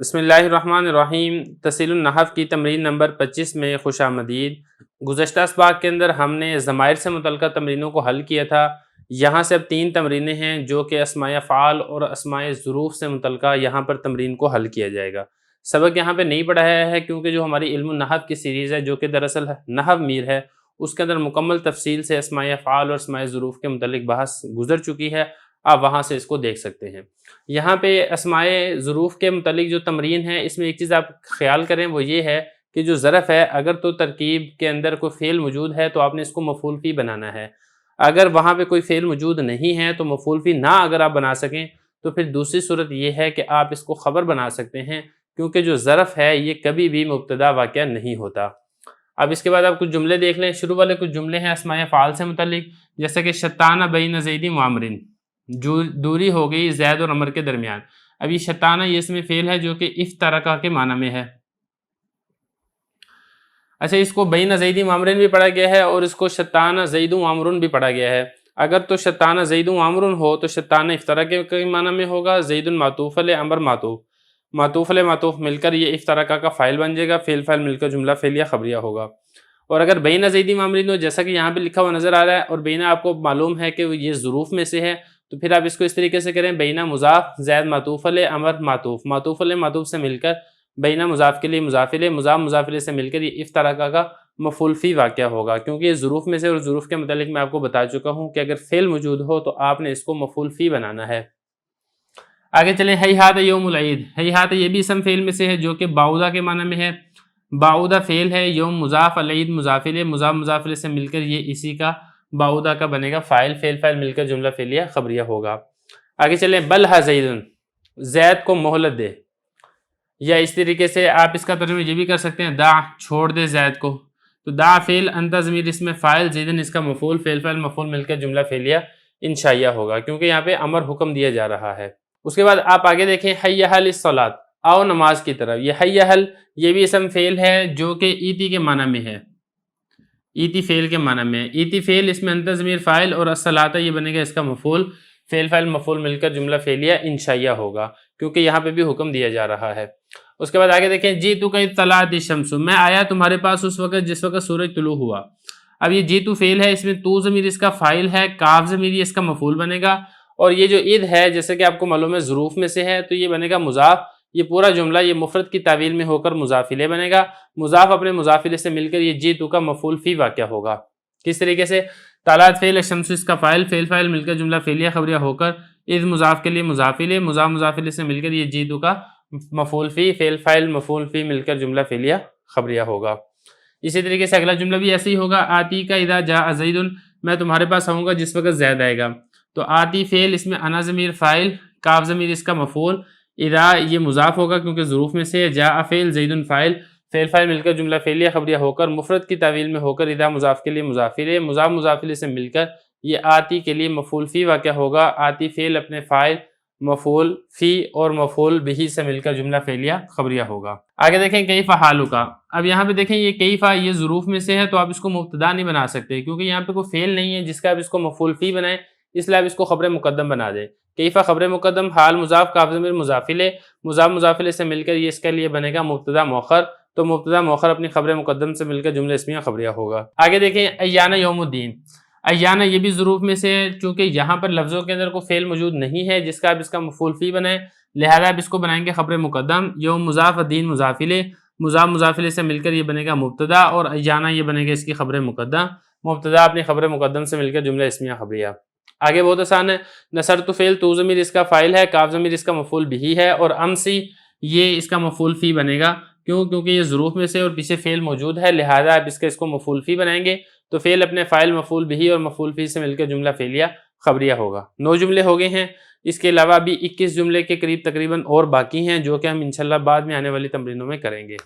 بسم اللہ الرحمن الرحیم۔ تحصیل النحو کی تمرین نمبر 25 میں خوش آمدید۔ گزشتہ اسباق کے اندر ہم نے ضمائر سے متعلقہ تمرینوں کو حل کیا تھا۔ یہاں سے اب 3 تمرینیں ہیں جو کہ اسماء افعال اور اسماء ظروف سے متعلقہ یہاں پر تمرین کو حل کیا جائے گا۔ سبق یہاں پہ نہیں پڑھایا ہے کیونکہ جو ہماری علم النحو کی سیریز ہے جو کہ دراصل نحو میر ہے، اس کے اندر مکمل تفصیل سے اسماء افعال اور اسماء ظروف کے متعلق بحث گزر چکی ہے۔ آپ وہاں سے اس کو دیکھ سکتے ہیں۔ یہاں پہ اسماء ظروف کے متعلق جو تمرین ہے، اس میں ایک چیز آپ خیال کریں، وہ یہ ہے کہ جو ظرف ہے اگر تو ترکیب کے اندر کوئی فعل موجود ہے تو آپ نے اس کو مفعول فی بنانا ہے۔ اگر وہاں پہ کوئی فعل موجود نہیں ہے تو مفعول فی نہ اگر آپ بنا سکیں تو پھر دوسری صورت یہ ہے کہ آپ اس کو خبر بنا سکتے ہیں، کیونکہ جو ظرف ہے یہ کبھی بھی مبتدا واقع نہیں ہوتا۔ اب اس کے بعد آپ کچھ جملے دیکھ لیں۔ شروع والے کچھ جملے ہیں اسماء افعال سے متعلق، جیسے کہ شتانہ بین زید و عمر، دوری ہو گئی زید اور عمر کے درمیان۔ اب یہ شتانہ یہ اسم فعل ہے جو کہ افترقہ کے معنی میں ہے۔ اچھا، اس کو بین زید و عمر بھی پڑھا گیا ہے اور اس کو شتانہ زید و عمر بھی پڑھا گیا ہے۔ اگر تو شتانہ زید و عمر ہو تو شتانہ افترقہ کے معنی میں ہوگا، زید معطوف علیہ عمر معطوف علیہ معطوف مل کر یہ افترقہ کا فاعل بن جائے گا، فعل فاعل مل کر جملہ فعلیہ خبریہ ہوگا۔ اور اگر بین زید و عمر ہو جیسا کہ یہاں پہ لکھا ہوا نظر آ رہا ہے، اور بینہ آپ کو معلوم ہے کہ یہ ظروف میں سے ہے، تو پھر آپ اس کو اس طریقے سے کریں، بینہ مضاف زید معطوف علیہ عمر معطوف علیہ معطوف سے مل کر بینہ مضاف کے لیے مضاف علیہ مضاف علیہ سے مل کر یہ افترقہ کا مفعول فی واقع ہوگا، کیونکہ یہ ظروف میں سے، اور ظروف کے متعلق میں آپ کو بتا چکا ہوں کہ اگر فعل موجود ہو تو آپ نے اس کو مفعول فی بنانا ہے۔ آگے چلیں، ہیہات یوم العید۔ ہیہات یہ بھی اسم فعل میں سے ہے جو کہ باؤدہ کے معنی میں ہے۔ باؤدہ فعل ہے، یوم مضاف العید مضاف علیہ مضاف علیہ سے مل کر یہ اسی کا باؤدہ کا بنے گا فاعل، فعل فاعل مل کر جملہ فعلیہ خبریہ ہوگا۔ آگے چلیں، بلھا زیدن، زید کو مہلت دے، یا اس طریقے سے آپ اس کا ترجمہ یہ بھی کر سکتے ہیں، دع چھوڑ دے زید کو۔ تو دع فعل، انت ضمیر اس میں فاعل، زیدن اس کا مفعول، فعل فاعل مفعول مل کر جملہ فعلیہ انشائیہ ہوگا، کیونکہ یہاں پہ امر حکم دیا جا رہا ہے۔ اس کے بعد آپ آگے دیکھیں، حی للصلاۃ، آؤ نماز کی طرف۔ یہ حی یہ بھی اسم فعل ہے جو کہ ایتی کے معنی میں ہے، ایتی فعل کے معنی میں ہے۔ ایتی فعل اس میں انت ضمیر فاعل اور الصلاۃ یہ بنے گا اس کا مفعول، فعل فاعل مفعول مل کر جملہ فعلیہ انشائیہ ہوگا، کیونکہ یہاں پہ بھی حکم دیا جا رہا ہے۔ اس کے بعد آگے دیکھیں، جیتو اذ طلعت الشمس، میں آیا تمہارے پاس اس وقت جس وقت سورج طلوع ہوا۔ اب یہ جیتو فعل ہے، اس میں تو ضمیر اس کا فاعل ہے، کاف ضمیر اس کا مفعول بنے گا، اور یہ جو اذ ہے جیسے کہ آپ کو معلوم ہے ظروف میں سے ہے تو یہ بنے گا مضاف۔ یہ پورا جملہ یہ مفرد کی تعویل میں ہو کر مضاف الیہ بنے گا، مضاف اپنے مضاف الیہ سے مل کر یہ جیتو کا مفعول فی واقع ہوگا۔ کس طریقے سے، طلعت فعل، الشمس اس کا فاعل، فعل فاعل مل کر جملہ فعلیہ خبریہ ہو کر اذ مضاف کے لیے مضاف الیہ مضاف الیہ سے مل کر یہ جیتو کا مفعول فی، فعل فاعل مفعول فی مل کر جملہ فعلیہ خبریہ ہوگا۔ اسی طریقے سے اگلا جملہ بھی ایسے ہی ہوگا، آتی کا اذا جاء زید، میں تمہارے پاس آؤں گا جس وقت زید آئے گا۔ تو آتی فعل اس میں انا ضمیر فاعل، کاف ضمیر اس کا مفعول، اذا یہ مضاف ہوگا کیونکہ ظروف میں سے ہے، جاء فعل زید فاعل، فعل فاعل مل کر جملہ فعلیہ خبریہ ہو کر مفرد کی تعویل میں ہو کر اذا مضاف کے لیے مضاف الیہ مضاف الیہ سے مل کر یہ آتی کے لیے مفعول فی واقع ہوگا۔ آتی فعل اپنے فاعل، مفعول فی اور مفعول بہ سے مل کر جملہ فعلیہ خبریہ ہوگا۔ آگے دیکھیں، کیف حالک۔ اب یہاں پہ دیکھیں یہ کیف یہ ظروف میں سے ہے تو آپ اس کو مبتدا نہیں بنا سکتے، کیونکہ یہاں پہ کوئی فعل نہیں ہے جس کا آپ اس کو مفعول فی بنائیں، اس لیے آپ اس کو خبر مقدم بنا دیں۔ کیف خبر مقدم، حال مضاف، کاف ضمیر مضاف الیہ مضاف الیہ سے مل کر یہ اس کے لیے بنے گا مبتدا مؤخر، تو مبتدا مؤخر اپنی خبر مقدم سے مل کر جملہ اسمیہ خبریہ ہوگا۔ آگے دیکھیں، ایان یوم الدین۔ ایان یہ بھی ظروف میں سے ہے، چونکہ یہاں پر لفظوں کے اندر کوئی فعل موجود نہیں ہے جس کا آپ اس کا مفعول فی بنائیں، لہذا آپ اس کو بنائیں گے خبر مقدم، یوم مضاف الدین مضاف الیہ مضاف الیہ سے مل کر یہ بنے گا مبتدا، اور ایان یہ بنے گا اس کی خبر مقدم، مبتدا اپنی خبر مقدم سے مل کر جملہ اسمیہ خبریہ۔ آگے بہت آسان ہے، نصرت فعل، تو ضمیر اس کا فاعل ہے، کاف ضمیر اس کا مفعول بہ ہے، اور امسی یہ اس کا مفعول فی بنے گا، کیونکہ یہ ظروف میں سے اور پیچھے فعل موجود ہے، لہذا آپ اس کو مفعول فی بنائیں گے، تو فعل اپنے فاعل مفعول بہ اور مفعول فی سے مل کر جملہ فعلیہ خبریہ ہوگا۔ 9 جملے ہو گئے ہیں، اس کے علاوہ بھی 21 جملے کے قریب تقریباً اور باقی ہیں جو کہ ہم انشاءاللہ بعد میں آنے والی تمرینوں میں کریں گے۔